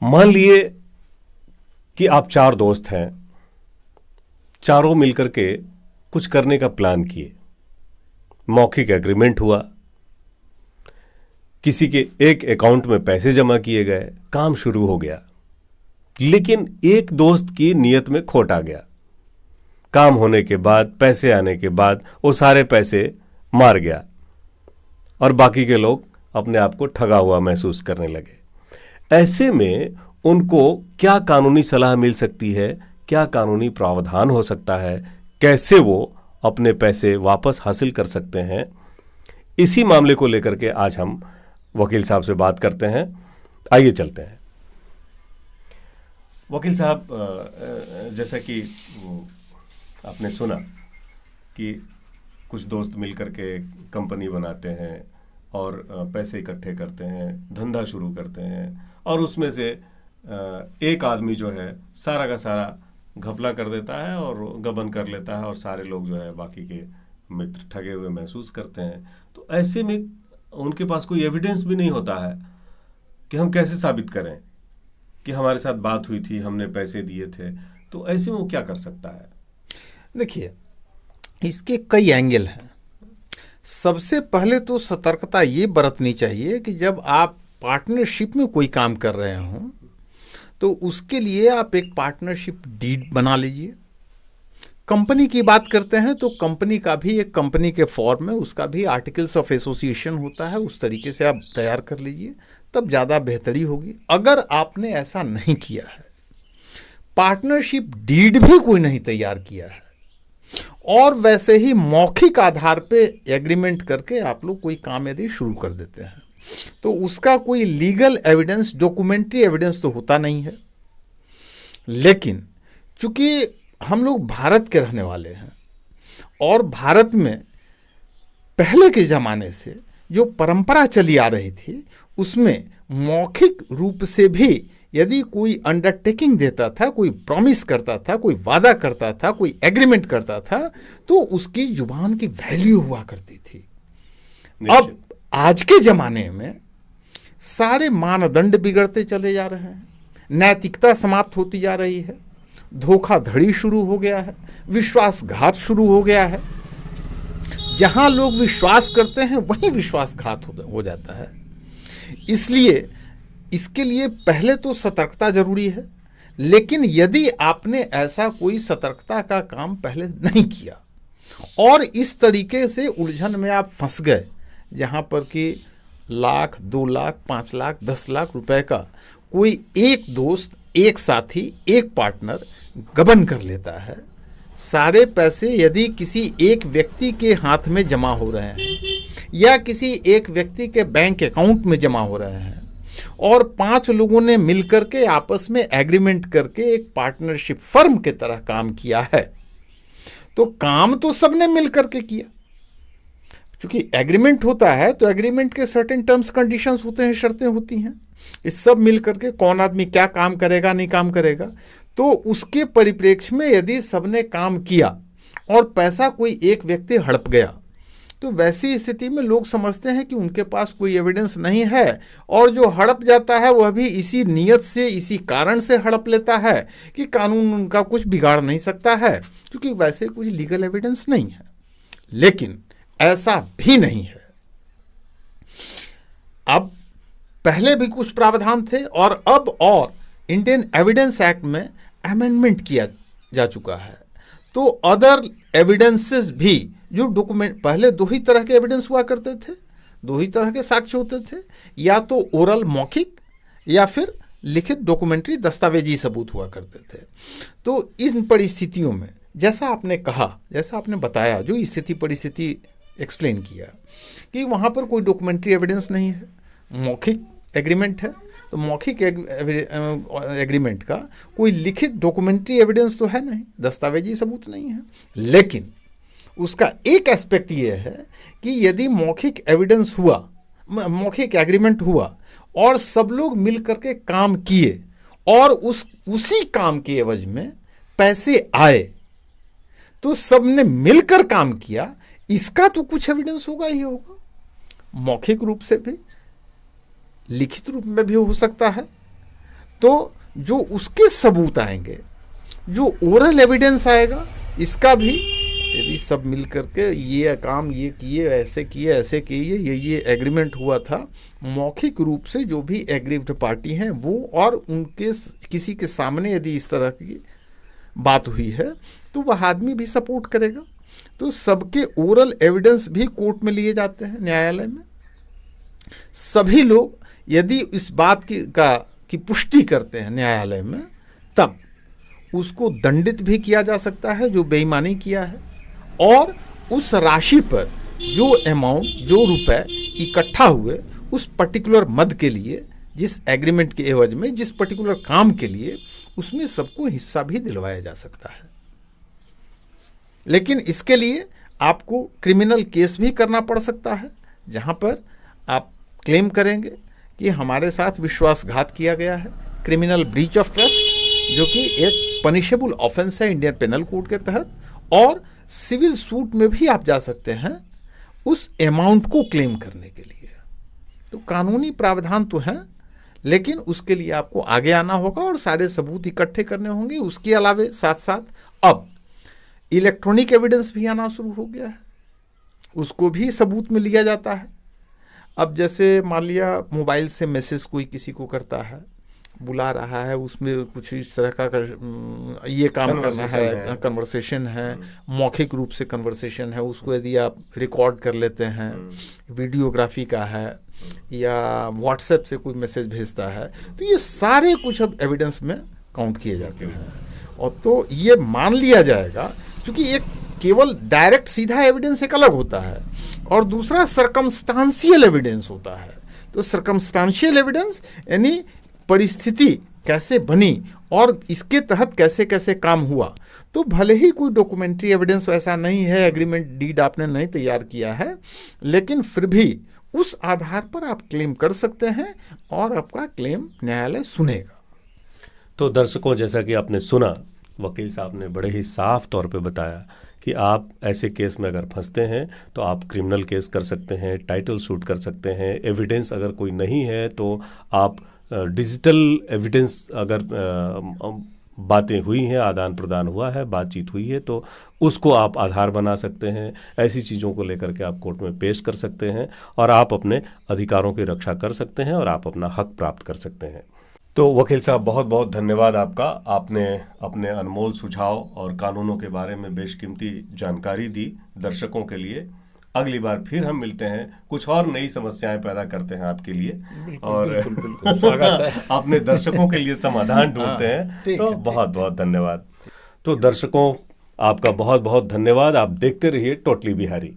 मान लिए कि आप चार दोस्त हैं, चारों मिलकर के कुछ करने का प्लान किए, मौखिक एग्रीमेंट हुआ, किसी के एक अकाउंट में पैसे जमा किए गए, काम शुरू हो गया। लेकिन एक दोस्त की नीयत में खोट आ गया। काम होने के बाद, पैसे आने के बाद वो सारे पैसे मार गया और बाकी के लोग अपने आप को ठगा हुआ महसूस करने लगे। ऐसे में उनको क्या कानूनी सलाह मिल सकती है, क्या कानूनी प्रावधान हो सकता है, कैसे वो अपने पैसे वापस हासिल कर सकते हैं, इसी मामले को लेकर के आज हम वकील साहब से बात करते हैं। आइए चलते हैं। वकील साहब, जैसा कि आपने सुना कि कुछ दोस्त मिलकर के कंपनी बनाते हैं और पैसे इकट्ठे करते हैं, धंधा शुरू करते हैं और उसमें से एक आदमी जो है सारा का सारा घपला कर देता है और गबन कर लेता है और सारे लोग जो है बाकी के मित्र ठगे हुए महसूस करते हैं। तो ऐसे में उनके पास कोई एविडेंस भी नहीं होता है कि हम कैसे साबित करें कि हमारे साथ बात हुई थी, हमने पैसे दिए थे। तो ऐसे में वो क्या कर सकता है? देखिए, इसके कई एंगल हैं। सबसे पहले तो सतर्कता ये बरतनी चाहिए कि जब आप पार्टनरशिप में कोई काम कर रहे हों तो उसके लिए आप एक पार्टनरशिप डीड बना लीजिए। कंपनी की बात करते हैं तो कंपनी का भी एक कंपनी के फॉर्म में उसका भी आर्टिकल्स ऑफ एसोसिएशन होता है, उस तरीके से आप तैयार कर लीजिए, तब ज़्यादा बेहतरी होगी। अगर आपने ऐसा नहीं किया है, पार्टनरशिप डीड भी कोई नहीं तैयार किया है और वैसे ही मौखिक आधार पे एग्रीमेंट करके आप लोग कोई काम यदि शुरू कर देते हैं तो उसका कोई लीगल एविडेंस, डॉक्यूमेंट्री एविडेंस तो होता नहीं है। लेकिन चूंकि हम लोग भारत के रहने वाले हैं और भारत में पहले के ज़माने से जो परंपरा चली आ रही थी उसमें मौखिक रूप से भी यदि कोई अंडरटेकिंग देता था, कोई प्रॉमिस करता था, कोई वादा करता था, कोई एग्रीमेंट करता था तो उसकी जुबान की वैल्यू हुआ करती थी। अब आज के ज़माने में सारे मानदंड बिगड़ते चले जा रहे हैं, नैतिकता समाप्त होती जा रही है, धोखाधड़ी शुरू हो गया है, विश्वासघात शुरू हो गया है। जहां लोग विश्वास करते हैं वहीं विश्वासघात हो जाता है। इसलिए इसके लिए पहले तो सतर्कता जरूरी है। लेकिन यदि आपने ऐसा कोई सतर्कता का काम पहले नहीं किया और इस तरीके से उलझन में आप फंस गए जहां पर कि लाख, 2 लाख, 5 लाख, 10 लाख रुपए का कोई एक दोस्त, एक साथी, एक पार्टनर गबन कर लेता है, सारे पैसे यदि किसी एक व्यक्ति के हाथ में जमा हो रहे हैं या किसी एक व्यक्ति के बैंक अकाउंट में जमा हो रहे हैं और 5 लोगों ने मिलकर के आपस में एग्रीमेंट करके एक पार्टनरशिप फर्म की तरह काम किया है, तो काम तो सबने मिलकर के किया। क्योंकि एग्रीमेंट होता है तो एग्रीमेंट के सर्टेन टर्म्स कंडीशंस होते हैं, शर्तें होती हैं। इस सब मिलकर के कौन आदमी क्या काम करेगा, नहीं काम करेगा, तो उसके परिप्रेक्ष्य में यदि सबने काम किया और पैसा कोई एक व्यक्ति हड़प गया तो वैसी स्थिति में लोग समझते हैं कि उनके पास कोई एविडेंस नहीं है और जो हड़प जाता है वह भी इसी नियत से, इसी कारण से हड़प लेता है कि कानून उनका कुछ बिगाड़ नहीं सकता है, क्योंकि वैसे कुछ लीगल एविडेंस नहीं है। लेकिन ऐसा भी नहीं है। अब पहले भी कुछ प्रावधान थे और अब और इंडियन एविडेंस एक्ट में अमेंडमेंट किया जा चुका है। तो अदर एविडेंसेस भी जो डॉक्यूमेंट, पहले 2 ही तरह के एविडेंस हुआ करते थे, 2 ही तरह के साक्ष्य होते थे, या तो ओरल मौखिक या फिर लिखित डॉक्यूमेंट्री दस्तावेजी सबूत हुआ करते थे। तो इन परिस्थितियों में जैसा आपने कहा, जैसा आपने बताया, जो स्थिति परिस्थिति एक्सप्लेन किया कि वहाँ पर कोई डॉक्यूमेंट्री एविडेंस नहीं है, मौखिक एग्रीमेंट है, तो मौखिक एग्रीमेंट का कोई लिखित डॉक्यूमेंट्री एविडेंस तो है नहीं, दस्तावेजी सबूत नहीं है। लेकिन उसका एक एस्पेक्ट ये है कि यदि मौखिक एविडेंस हुआ, मौखिक एग्रीमेंट हुआ और सब लोग मिल करके काम किए और उसी काम के एवज में पैसे आए, तो सबने मिलकर काम किया, इसका तो कुछ एविडेंस होगा ही होगा। मौखिक रूप से भी, लिखित रूप में भी हो सकता है। तो जो उसके सबूत आएंगे, जो ओरल एविडेंस आएगा, इसका भी यदि सब मिल करके ये काम ये किए, ऐसे किए, ऐसे किए, ये एग्रीमेंट हुआ था, मौखिक रूप से जो भी एग्रीव्ड पार्टी हैं वो, और उनके किसी के सामने यदि इस तरह की बात हुई है तो वह आदमी भी सपोर्ट करेगा। तो सबके ओरल एविडेंस भी कोर्ट में लिए जाते हैं, न्यायालय में। सभी लोग यदि इस बात की पुष्टि करते हैं न्यायालय में, तब उसको दंडित भी किया जा सकता है जो बेईमानी किया है, और उस राशि पर जो अमाउंट, जो रुपए इकट्ठा हुए उस पर्टिकुलर मद के लिए, जिस एग्रीमेंट के एवज में, जिस पर्टिकुलर काम के लिए, उसमें सबको हिस्सा भी दिलवाया जा सकता है। लेकिन इसके लिए आपको क्रिमिनल केस भी करना पड़ सकता है, जहां पर आप क्लेम करेंगे कि हमारे साथ विश्वासघात किया गया है, क्रिमिनल ब्रीच ऑफ ट्रस्ट, जो कि एक पनिशेबल ऑफेंस है इंडियन पेनल कोड के तहत, और सिविल सूट में भी आप जा सकते हैं उस अमाउंट को क्लेम करने के लिए। तो कानूनी प्रावधान तो हैं, लेकिन उसके लिए आपको आगे आना होगा और सारे सबूत इकट्ठे करने होंगे। उसके अलावे साथ साथ अब इलेक्ट्रॉनिक एविडेंस भी आना शुरू हो गया है, उसको भी सबूत में लिया जाता है। अब जैसे मान लिया मोबाइल से मैसेज कोई किसी को करता है, बुला रहा है, उसमें कुछ इस तरह का ये काम करना है, कन्वर्सेशन है, मौखिक रूप से कन्वर्सेशन है, उसको यदि आप रिकॉर्ड कर लेते हैं, वीडियोग्राफी का है, या व्हाट्सएप से कोई मैसेज भेजता है, तो ये सारे कुछ अब एविडेंस में काउंट किए जाते हैं। और तो ये मान लिया जाएगा, क्योंकि एक केवल डायरेक्ट सीधा एविडेंस एक अलग होता है, और दूसरा सर्कमस्टांशियल एविडेंस होता है। तो सर्कमस्टांशियल एविडेंस यानी परिस्थिति कैसे बनी और इसके तहत कैसे कैसे काम हुआ। तो भले ही कोई डॉक्यूमेंट्री एविडेंस वैसा नहीं है, एग्रीमेंट डीड आपने नहीं तैयार किया है, लेकिन फिर भी उस आधार पर आप क्लेम कर सकते हैं और आपका क्लेम न्यायालय सुनेगा। तो दर्शकों, जैसा कि आपने सुना, वकील साहब ने बड़े ही साफ तौर पे बताया कि आप ऐसे केस में अगर फंसते हैं तो आप क्रिमिनल केस कर सकते हैं, टाइटल सूट कर सकते हैं। एविडेंस अगर कोई नहीं है तो आप डिजिटल एविडेंस, अगर बातें हुई हैं, आदान प्रदान हुआ है, बातचीत हुई है, तो उसको आप आधार बना सकते हैं। ऐसी चीज़ों को लेकर के आप कोर्ट में पेश कर सकते हैं और आप अपने अधिकारों की रक्षा कर सकते हैं और आप अपना हक प्राप्त कर सकते हैं। तो वकील साहब, बहुत बहुत धन्यवाद आपका। आपने अपने अनमोल सुझाव और कानूनों के बारे में बेशकीमती जानकारी दी दर्शकों के लिए। अगली बार फिर हम मिलते हैं, कुछ और नई समस्याएं पैदा करते हैं आपके लिए, और अपने दर्शकों के लिए समाधान ढूंढते हैं। तो बहुत बहुत धन्यवाद। तो दर्शकों, आपका बहुत बहुत धन्यवाद। आप देखते रहिए टोटली बिहारी।